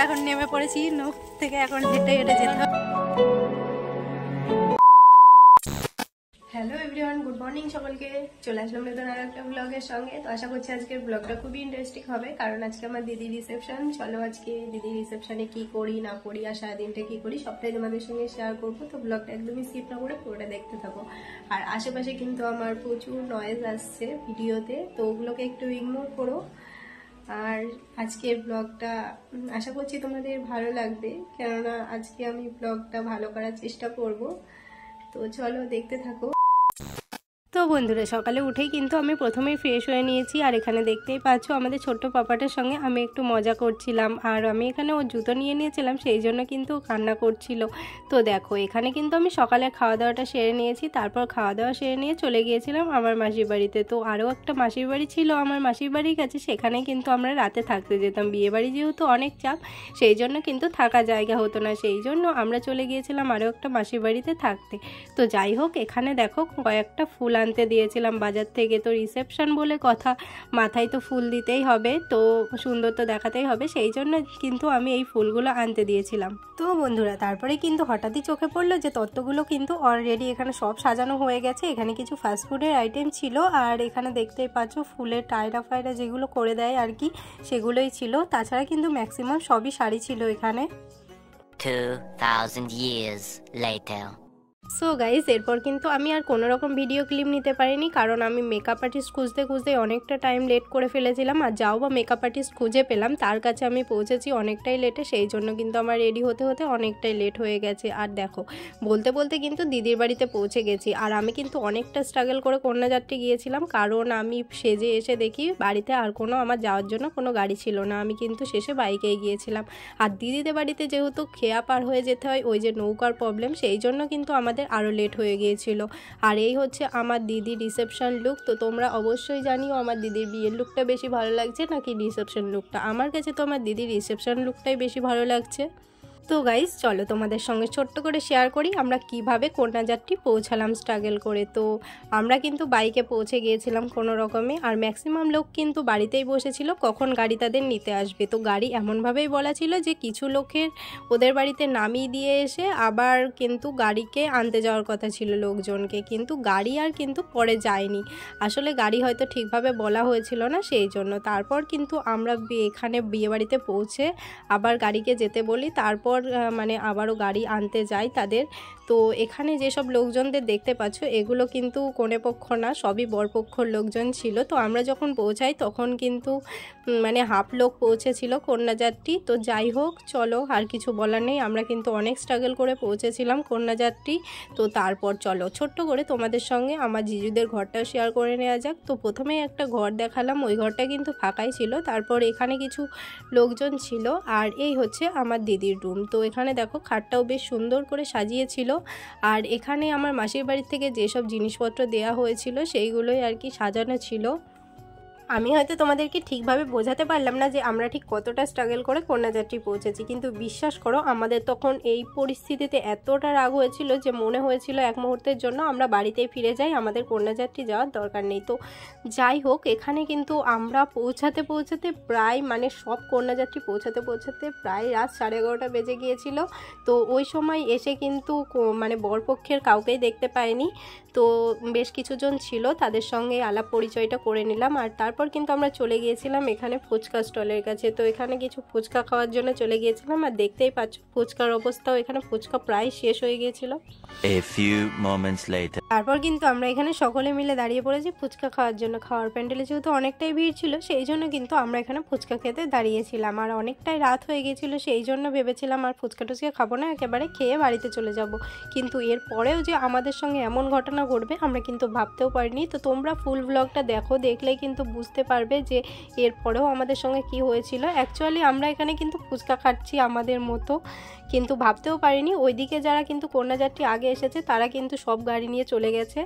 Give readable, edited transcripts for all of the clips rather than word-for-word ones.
এখন নেমে পড়েছি, নখ থেকে এখন হেঁটে হেঁটে যেতে হবে। হ্যালো এভরিওয়ান, গুড মর্নিং সকলকে। চলে আসলাম নতুন আর একটা ব্লগের সঙ্গে। তো আশা করছি আজকের ব্লগটা খুবই ইন্টারেস্টিং হবে, কারণ আজকে আমার দিদির রিসেপশন। চলো আজকে দিদির রিসেপশনে কি করি না করি আর সারাদিনটা কি করি সবটাই তোমাদের সঙ্গে শেয়ার করবো। তো ব্লগটা একদমই স্কিপ না করে পুরোটা দেখতে থাকো। আর আশেপাশে কিন্তু আমার প্রচুর নয়েজ আসছে ভিডিওতে, তো ওগুলোকে একটু ইগনোর করো। আর আজকের ব্লগটা আশা করছি তোমাদের ভালো লাগবে, কেননা আজকে আমি ব্লগটা ভালো করার চেষ্টা করব। তো চলো দেখতে থাকো। তো বন্ধুরা, সকালে উঠেই কিন্তু আমি প্রথমেই ফ্রেশ হয়ে নিয়েছি। আর এখানে দেখতেই পাচ্ছ আমাদের ছোট্ট পাপাটার সঙ্গে আমি একটু মজা করছিলাম। আর আমি এখানে ওর জুতো নিয়ে নিয়েছিলাম, সেই জন্য কিন্তু কান্না করছিল। তো দেখো, এখানে কিন্তু আমি সকালে খাওয়া দাওয়াটা সেরে নিয়েছি। তারপর খাওয়া দাওয়া সেরে নিয়ে চলে গিয়েছিলাম আমার মাসির বাড়িতে। তো আরও একটা মাসির বাড়ি ছিল আমার মাসির বাড়ির কাছে, সেখানে কিন্তু আমরা রাতে থাকতে যেতাম। বিয়ে বাড়ি যেহেতু অনেক চাপ, সেই জন্য কিন্তু থাকা জায়গা হতো না, সেই জন্য আমরা চলে গিয়েছিলাম আরও একটা মাসির বাড়িতে থাকতে। তো যাই হোক, এখানে দেখো কয়েকটা ফুল আনতে দিয়েছিলাম বাজার থেকে। তো রিসেপশন বলে কথা, মাথায় তো ফুল দিতেই হবে, তো সুন্দর তো দেখাতেই হবে, সেই জন্য কিন্তু আমি এই ফুলগুলো আনতে দিয়েছিলাম। তো বন্ধুরা, তারপরে কিন্তু হঠাৎই চোখে পড়লো যে তত্ত্বগুলো কিন্তু অলরেডি এখানে সব সাজানো হয়ে গেছে। এখানে কিছু ফাস্টফুডের আইটেম ছিল, আর এখানে দেখতেই পাচ্ছ ফুলের টায়রা ফায়রা যেগুলো করে দেয় আর কি, সেগুলোই ছিল। তাছাড়া কিন্তু ম্যাক্সিমাম সবই শাড়ি ছিল এখানে। 2000 years later. সো গাইস, এরপর কিন্তু আমি আর কোনো রকম ভিডিও ক্লিপ নিতে পারিনি, কারণ আমি মেকআপ আর্টিস্ট খুঁজতে খুঁজতে অনেকটা টাইম লেট করে ফেলেছিলাম। আর যাও বা মেকআপ আর্টিস্ট খুঁজে পেলাম, তার কাছে আমি পৌঁছেছি অনেকটাই লেটে, সেই জন্য কিন্তু আমার রেডি হতে হতে অনেকটাই লেট হয়ে গেছে। আর দেখো, বলতে বলতে কিন্তু দিদির বাড়িতে পৌঁছে গেছি। আর আমি কিন্তু অনেকটা স্ট্রাগল করে কন্যাযাত্রী গিয়েছিলাম, কারণ আমি সেজে এসে দেখি বাড়িতে আর কোনো আমার যাওয়ার জন্য কোনো গাড়ি ছিল না। আমি কিন্তু শেষে বাইকেই গিয়েছিলাম। আর দিদিদের বাড়িতে যেহেতু খেয়া পার হয়ে যেতে হয়, ওই যে নৌকার প্রবলেম, সেই জন্য কিন্তু আমাদের আরও লেট হয়ে গিয়েছিল। আর এই হচ্ছে আমার দিদির রিসেপশন লুক। তো তোমরা অবশ্যই জানিও আমার দিদির বিয়ের লুকটা বেশি ভালো লাগছে নাকি রিসেপশন লুকটা। আমার কাছে তো আমার দিদির রিসেপশন লুকটাই বেশি ভালো লাগছে। তো গাইস, চলো তোমাদের সঙ্গে ছোট্ট করে শেয়ার করি আমরা কিভাবে কন্যাযাত্রী পৌঁছালাম স্ট্রাগল করে। তো আমরা কিন্তু বাইকে পৌঁছে গিয়েছিলাম কোনো রকমে, আর ম্যাক্সিমাম লোক কিন্তু বাড়িতেই বসেছিল কখন গাড়ি তাদের নিতে আসবে। তো গাড়ি এমনভাবেই বলা ছিল যে কিছু লোকের ওদের বাড়িতে নামিয়ে দিয়ে এসে আবার কিন্তু গাড়িকে আনতে যাওয়ার কথা ছিল লোকজনকে, কিন্তু গাড়ি আর কিন্তু পরে যায়নি। আসলে গাড়ি হয়তো ঠিকভাবে বলা হয়েছিল না, সেই জন্য। তারপর কিন্তু আমরা এখানে বিয়েবাড়িতে পৌঁছে আবার গাড়িকে যেতে বলি, তারপর মানে আবারও গাড়ি আনতে যায় তাদের। তো এখানে যেসব লোকজনদের দেখতে পাচ্ছ, এগুলো কিন্তু কনেপক্ষ না, সবই বরপক্ষর লোকজন ছিল। তো আমরা যখন পৌঁছাই তখন কিন্তু মানে হাফ লোক পৌঁছেছিল কন্যাযাত্রী। তো যাই হোক, চলো আর কিছু বলার নেই, আমরা কিন্তু অনেক স্ট্রাগল করে পৌঁছেছিলাম কন্যাযাত্রী। তো তারপর চলো ছোট্ট করে তোমাদের সঙ্গে আমার জিজুদের ঘরটা শেয়ার করে নেওয়া যাক। তো প্রথমে একটা ঘর দেখালাম, ওই ঘরটা কিন্তু ফাঁকাই ছিল। তারপর এখানে কিছু লোকজন ছিল, আর এই হচ্ছে আমার দিদির রুম। তো এখানে দেখো খাটটাও বেশ সুন্দর করে সাজিয়েছিল। আর এখানে আমার মাসির বাড়ি থেকে যেসব জিনিসপত্র দেয়া হয়েছিল সেইগুলোই আর কি সাজানো ছিল। আমি হয়তো তোমাদেরকে ঠিকভাবে বোঝাতে পারলাম না যে আমরা ঠিক কতটা স্ট্রাগল করে কন্যাযাত্রী পৌঁছেছি, কিন্তু বিশ্বাস করো আমাদের তখন এই পরিস্থিতিতে এতটা রাগ হয়েছিল যে মনে হয়েছিল এক মুহূর্তের জন্য আমরা বাড়িতেই ফিরে যাই, আমাদের কন্যাযাত্রী যাওয়ার দরকার নেই। তো যাই হোক, এখানে কিন্তু আমরা পৌঁছাতে পৌঁছাতে প্রায় মানে সব কন্যাযাত্রী পৌঁছাতে পৌঁছাতে প্রায় রাত 11:30 বেজে গিয়েছিল। তো ওই সময় এসে কিন্তু মানে বরপক্ষের কাউকেই দেখতে পাইনি। তো বেশ কিছুজন ছিল, তাদের সঙ্গে আলাপ পরিচয়টা করে নিলাম। আর তারপর কিন্তু আমরা চলে গিয়েছিলাম এখানে ফুচকা স্টলের কাছে। তো এখানে কিছু ফুচকা খাওয়ার জন্য চলে গিয়েছিলাম, আর দেখতেই পাচ্ছ ফুচকার অবস্থাও, এখানে ফুচকা প্রায় শেষ হয়ে গিয়েছিল। তারপর কিন্তু আমরা এখানে সকলে মিলে দাঁড়িয়ে পড়েছি ফুচকা খাওয়ার জন্য। খাওয়ার প্যান্ডেলে যেহেতু অনেকটাই ভিড় ছিল, সেই জন্য কিন্তু আমরা এখানে ফুচকা খেতে দাঁড়িয়েছিলাম। আর অনেকটাই রাত হয়ে গিয়েছিল, সেই জন্য ভেবেছিলাম আর ফুচকা টুচকা খাবো না, একেবারে খেয়ে বাড়িতে চলে যাব। কিন্তু এর পরেও যে আমাদের সঙ্গে এমন ঘটনা ঘটবে আমরা কিন্তু ভাবতেও পারিনি। তো তোমরা ফুল ব্লগটা দেখো, দেখলেই কিন্তু বুঝতে পারবে যে এরপরেও আমাদের সঙ্গে কি হয়েছিল। অ্যাকচুয়ালি আমরা এখানে কিন্তু ফুচকা খাচ্ছি আমাদের মতো, কিন্তু ভাবতেও পারিনি ওইদিকে যারা কিন্তু কন্যাযাত্রী আগে এসেছে তারা কিন্তু সব গাড়ি নিয়ে চলে গেছে।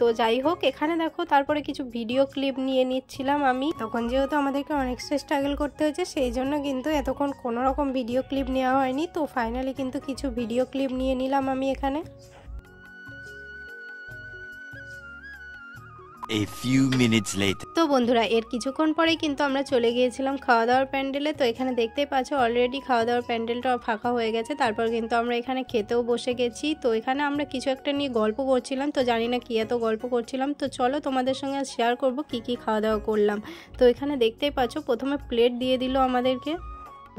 তো যাই হোক, এখানে দেখো তারপরে কিছু ভিডিও ক্লিপ নিয়ে নিচ্ছিলাম আমি। তখন যেহেতু আমাদেরকে অনেকটা স্ট্রাগল করতে হয়েছে, সেই জন্য কিন্তু এতক্ষণ কোনো রকম ভিডিও ক্লিপ নেওয়া হয়নি। তো ফাইনালি কিন্তু কিছু ভিডিও ক্লিপ নিয়ে নিলাম আমি এখানে। A few minutes later. তো বন্ধুরা এর কিছুক্ষণ পরেই কিন্তু আমরা চলে গিয়েছিলাম খাওয়া দাওয়ার প্যান্ডেলে। তো এখানে দেখতেই পাচ্ছ অলরেডি খাওয়া দাওয়ার প্যান্ডেলটা ফাঁকা হয়ে গেছে। তারপর কিন্তু আমরা এখানে খেতেও বসে গেছি। তো এখানে আমরা কিছু একটা নিয়ে গল্প করছিলাম, তো জানি না কি এত গল্প করছিলাম। তো চলো তোমাদের সঙ্গে শেয়ার করব কি খাওয়া দাওয়া করলাম। তো এখানে দেখতেই পাচ্ছ প্রথমে প্লেট দিয়ে দিল আমাদেরকে।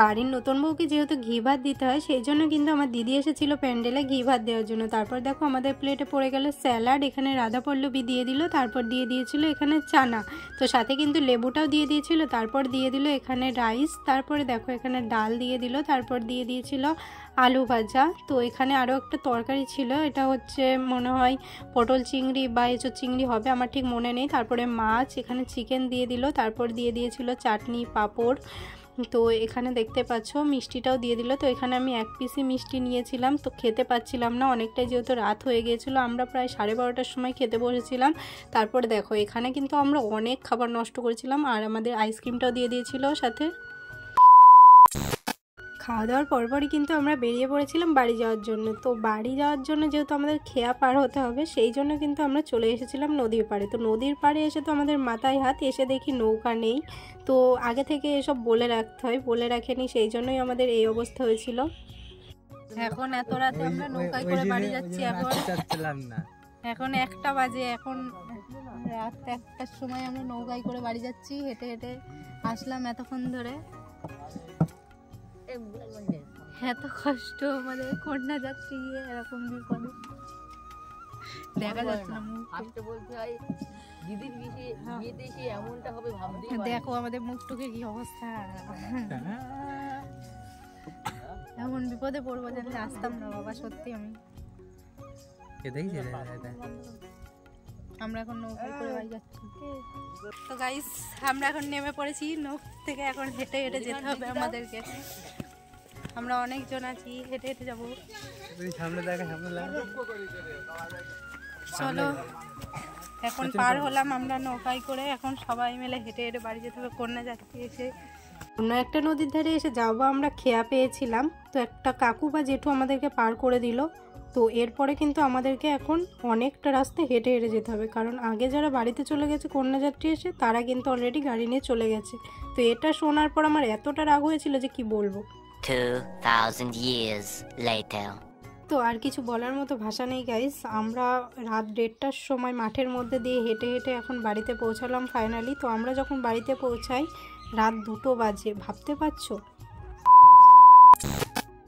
বাড়ির নতুন বউকে যেহেতু ঘি ভাত দিতে হয় সেই জন্য কিন্তু আমার দিদি এসেছিল প্যান্ডেলে ঘি ভাত দেওয়ার জন্য। তারপর দেখো আমাদের প্লেটে পড়ে গেল স্যালাড, এখানে রাধা পল্লবী দিয়ে দিল, তারপর দিয়ে দিয়েছিল এখানে চানা, তো সাথে কিন্তু লেবুটাও দিয়ে দিয়েছিল। তারপর দিয়ে দিল এখানে রাইস, তারপরে দেখো এখানে ডাল দিয়ে দিল, তারপর দিয়ে দিয়েছিল আলু ভাজা। তো এখানে আরও একটা তরকারি ছিল, এটা হচ্ছে মনে হয় পটল চিংড়ি বা এঁচোড় চিংড়ি হবে, আমার ঠিক মনে নেই। তারপরে মাছ, এখানে চিকেন দিয়ে দিল, তারপর দিয়ে দিয়েছিল চাটনি পাঁপড়। তো এখানে দেখতে পাচ্ছ মিষ্টিটাও দিয়ে দিল। তো এখানে আমি এক পিসই মিষ্টি নিয়েছিলাম, তো খেতে পাচ্ছিলাম না অনেকটাই, যেহেতু রাত হয়ে গিয়েছিলো, আমরা প্রায় 12:30টার সময় খেতে বসেছিলাম। তারপরে দেখো এখানে কিন্তু আমরা অনেক খাবার নষ্ট করেছিলাম, আর আমাদের আইসক্রিমটাও দিয়ে দিয়েছিল সাথে। খাওয়া দাওয়ার পরপরই কিন্তু আমরা বেরিয়ে পড়েছিলাম বাড়ি যাওয়ার জন্য। তো বাড়ি যাওয়ার জন্য যেহেতু আমাদের খেয়া পার হতে হবে সেই জন্য কিন্তু আমরা চলে এসেছিলাম নদীর পাড়ে। তো নদীর পাড়ে এসে তো আমাদের মাথায় হাত, এসে দেখি নৌকা নেই। তো আগে থেকে এসব বলে রাখতে হয়, বলে রাখেনি, সেই জন্যই আমাদের এই অবস্থা হয়েছিল। এখন এত রাতে আমরা নৌকায় করে বাড়ি যাচ্ছি। এখন 1টা বাজে, এখন রাত 1টার সময় আমরা নৌকায় করে বাড়ি যাচ্ছি। হেঁটে হেঁটে আসলাম এতক্ষণ ধরে, এত কষ্ট আমাদের, কন্যা যাচ্ছে গিয়ে এরকম বিপদে দেখা যাচ্ছে না মুখ। দেখো আমাদের মুখটুকে কি অবস্থা, এমন বিপদে পড়বো জানলে আসতাম না বাবা, সত্যি। আমরা এখন নৌকায় করে বাড়ি যাচ্ছি। তো গাইস আমরা এখন নেমে পড়েছি নৌকা থেকে, এখন হেঁটে হেঁটে যেতে হবে আমাদেরকে। আমরা অনেকজন আছি, হেঁটে হেঁটে যাবো। চলো এখন পার হলাম আমরা নৌকায় করে, এখন সবাই মিলে হেঁটে হেঁটে বাড়ি যেতে হবে। কন্যা যাত্রী এসে অন্য একটা নদীর ধারে এসে যাবো আমরা খেয়া পেয়েছিলাম, তো একটা কাকু বা জেঠু আমাদেরকে পার করে দিল। তো এরপরে কিন্তু আমাদেরকে এখন অনেকটা রাস্তা হেঁটে হেঁটে যেতে হবে, কারণ আগে যারা বাড়িতে চলে গেছে কন্যাযাত্রী এসে তারা কিন্তু অলরেডি গাড়ি নিয়ে চলে গেছে। তো এটা শোনার পর আমার এতটা রাগ হয়েছিল যে কি বলবো। 2000 years later. তো আর কিছু বলার মতো ভাষা নেই গাইস। আমরা রাত 1:30টার সময় মাঠের মধ্যে দিয়ে হেঁটে হেঁটে এখন বাড়িতে পৌঁছালাম ফাইনালি। তো আমরা যখন বাড়িতে পৌঁছাই রাত 2টো বাজে, ভাবতে পারছো।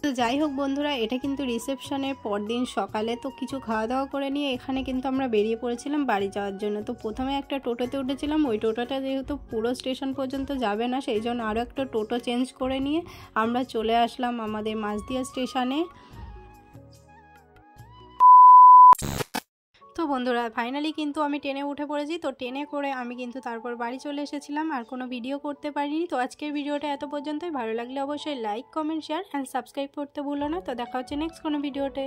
তো যাই হোক বন্ধুরা, এটা কিন্তু রিসেপশনের পরদিন সকালে। তো কিছু খাওয়া দাওয়া করে নিয়ে এখানে কিন্তু আমরা বেরিয়ে পড়েছিলাম বাড়ি যাওয়ার জন্য। তো প্রথমে একটা টোটোতে উঠেছিলাম, ওই টোটোটা যেহেতু পুরো স্টেশন পর্যন্ত যাবে না সেই জন্য আরও একটা টোটো চেঞ্জ করে নিয়ে আমরা চলে আসলাম আমাদের মাঝদিয়া স্টেশনে। তো বন্ধুরা ফাইনালি কিন্তু আমি ট্রেনে উঠে পড়েছি। তো ট্রেনে করে আমি কিন্তু তারপর বাড়ি চলে এসেছিলাম, আর কোনো ভিডিও করতে পারিনি। তো আজকের ভিডিওটা এত পর্যন্তই, ভালো লাগলে অবশ্যই like comment share and subscribe করতে ভুলো না। তো দেখা হচ্ছে নেক্সট কোনো ভিডিওতে।